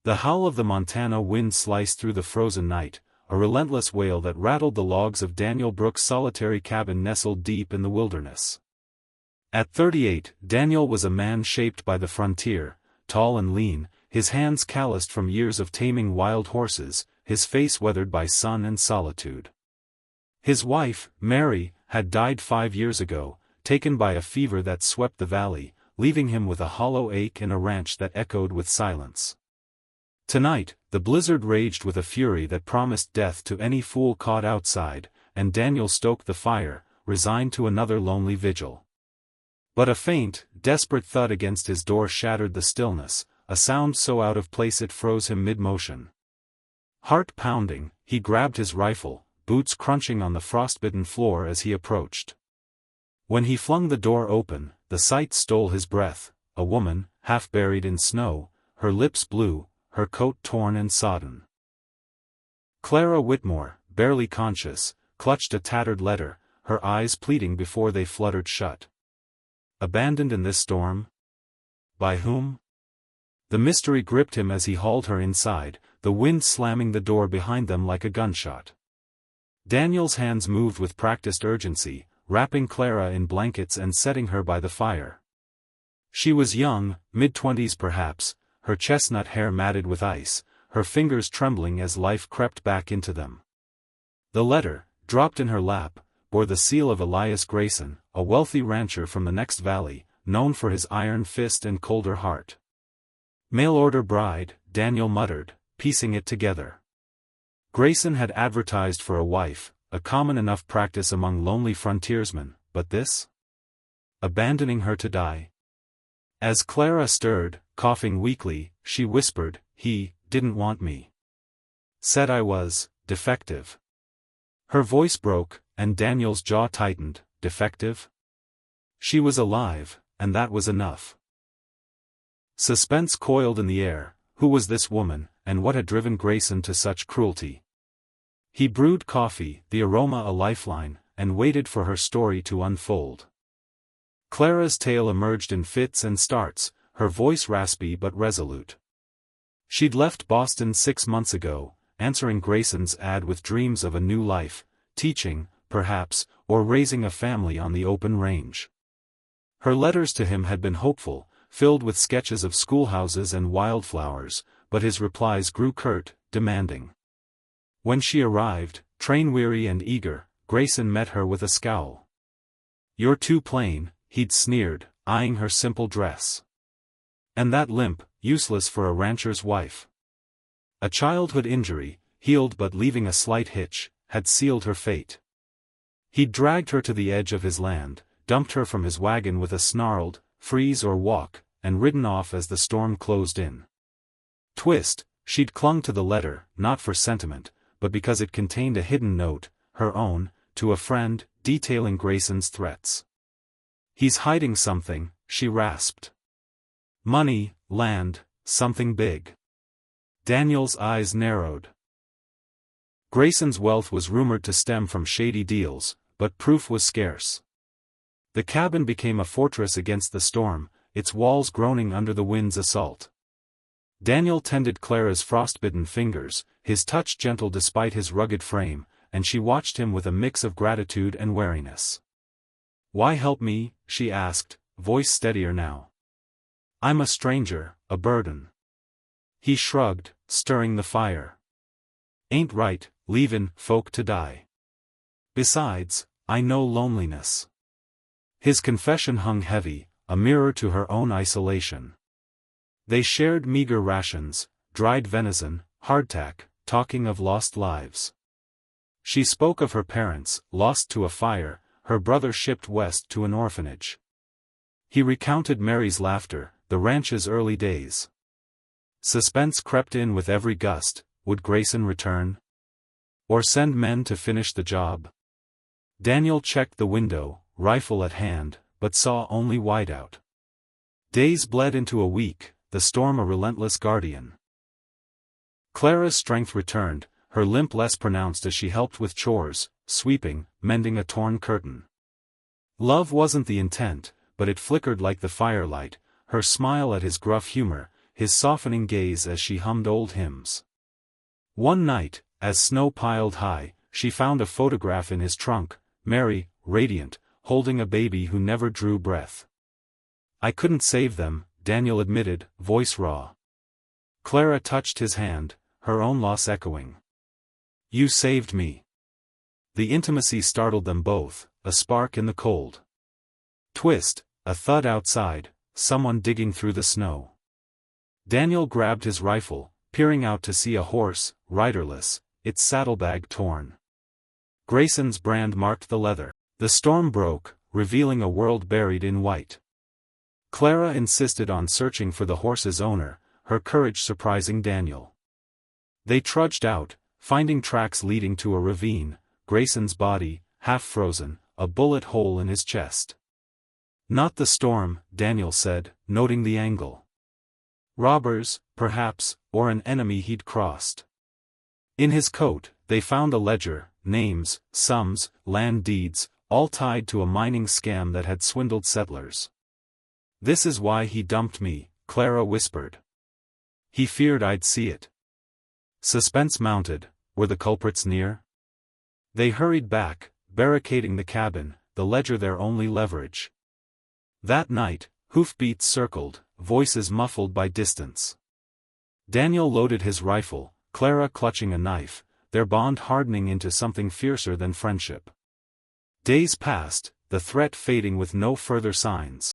The howl of the Montana wind sliced through the frozen night, a relentless wail that rattled the logs of Daniel Brooks' solitary cabin nestled deep in the wilderness. At 38, Daniel was a man shaped by the frontier, tall and lean, his hands calloused from years of taming wild horses, his face weathered by sun and solitude. His wife, Mary, had died 5 years ago, taken by a fever that swept the valley, leaving him with a hollow ache and a ranch that echoed with silence. Tonight, the blizzard raged with a fury that promised death to any fool caught outside, and Daniel stoked the fire, resigned to another lonely vigil. But a faint, desperate thud against his door shattered the stillness, a sound so out of place it froze him mid-motion. Heart pounding, he grabbed his rifle, boots crunching on the frostbitten floor as he approached. When he flung the door open, the sight stole his breath, a woman, half buried in snow, her lips blue, her coat torn and sodden. Clara Whitmore, barely conscious, clutched a tattered letter, her eyes pleading before they fluttered shut. Abandoned in this storm? By whom? The mystery gripped him as he hauled her inside, the wind slamming the door behind them like a gunshot. Daniel's hands moved with practiced urgency, wrapping Clara in blankets and setting her by the fire. She was young, mid-20s perhaps, her chestnut hair matted with ice, her fingers trembling as life crept back into them. The letter, dropped in her lap, bore the seal of Elias Grayson, a wealthy rancher from the next valley, known for his iron fist and colder heart. Mail-order bride, Daniel muttered, piecing it together. Grayson had advertised for a wife, a common enough practice among lonely frontiersmen, but this? Abandoning her to die? As Clara stirred, coughing weakly, she whispered, "He didn't want me. Said I was defective." Her voice broke, and Daniel's jaw tightened. Defective? She was alive, and that was enough. Suspense coiled in the air. Who was this woman, and what had driven Grayson to such cruelty? He brewed coffee, the aroma a lifeline, and waited for her story to unfold. Clara's tale emerged in fits and starts, her voice raspy but resolute. She'd left Boston 6 months ago, answering Grayson's ad with dreams of a new life, teaching, perhaps, or raising a family on the open range. Her letters to him had been hopeful, filled with sketches of schoolhouses and wildflowers, but his replies grew curt, demanding. When she arrived, train-weary and eager, Grayson met her with a scowl. "You're too plain," he'd sneered, eyeing her simple dress. And that limp, useless for a rancher's wife. A childhood injury, healed but leaving a slight hitch, had sealed her fate. He'd dragged her to the edge of his land, dumped her from his wagon with a snarled, "Freeze or walk," and ridden off as the storm closed in. Twist, she'd clung to the letter, not for sentiment, but because it contained a hidden note, her own, to a friend, detailing Grayson's threats. "He's hiding something," she rasped. "Money, land, something big." Daniel's eyes narrowed. Grayson's wealth was rumored to stem from shady deals, but proof was scarce. The cabin became a fortress against the storm, its walls groaning under the wind's assault. Daniel tended Clara's frostbitten fingers, his touch gentle despite his rugged frame, and she watched him with a mix of gratitude and wariness. "Why help me?" she asked, voice steadier now. "I'm a stranger, a burden." He shrugged, stirring the fire. "Ain't right, leavin' folk to die. Besides, I know loneliness." His confession hung heavy, a mirror to her own isolation. They shared meager rations, dried venison, hardtack, talking of lost lives. She spoke of her parents, lost to a fire, her brother shipped west to an orphanage. He recounted Mary's laughter, the ranch's early days. Suspense crept in with every gust. Would Grayson return? Or send men to finish the job? Daniel checked the window, rifle at hand, but saw only whiteout. Days bled into a week, the storm a relentless guardian. Clara's strength returned, her limp less pronounced as she helped with chores, sweeping, mending a torn curtain. Love wasn't the intent, but it flickered like the firelight, her smile at his gruff humor, his softening gaze as she hummed old hymns. One night, as snow piled high, she found a photograph in his trunk, Mary, radiant, holding a baby who never drew breath. "I couldn't save them," Daniel admitted, voice raw. Clara touched his hand, her own loss echoing. "You saved me." The intimacy startled them both, a spark in the cold. Twist, a thud outside, someone digging through the snow. Daniel grabbed his rifle, peering out to see a horse, riderless, its saddlebag torn. Grayson's brand marked the leather. The storm broke, revealing a world buried in white. Clara insisted on searching for the horse's owner, her courage surprising Daniel. They trudged out, finding tracks leading to a ravine, Grayson's body, half frozen, a bullet hole in his chest. "Not the storm," Daniel said, noting the angle. "Robbers, perhaps, or an enemy he'd crossed." In his coat, they found a ledger, names, sums, land deeds, all tied to a mining scam that had swindled settlers. "This is why he dumped me," Clara whispered. "He feared I'd see it." Suspense mounted. Were the culprits near? They hurried back, barricading the cabin, the ledger their only leverage. That night, hoofbeats circled, voices muffled by distance. Daniel loaded his rifle, Clara clutching a knife, their bond hardening into something fiercer than friendship. Days passed, the threat fading with no further signs.